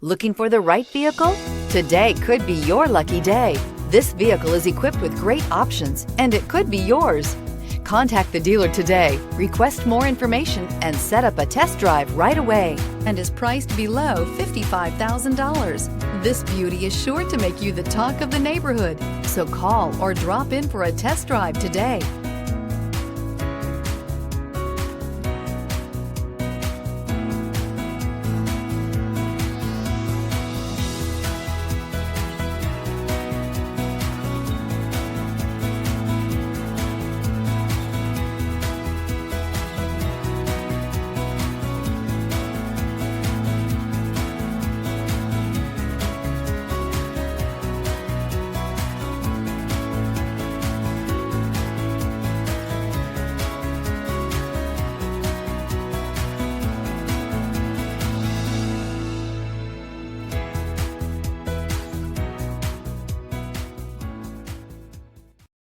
Looking for the right vehicle? Today could be your lucky day. This vehicle is equipped with great options and it could be yours. Contact the dealer today, request more information, and set up a test drive right away, and is priced below $55,000. This beauty is sure to make you the talk of the neighborhood. So call or drop in for a test drive today.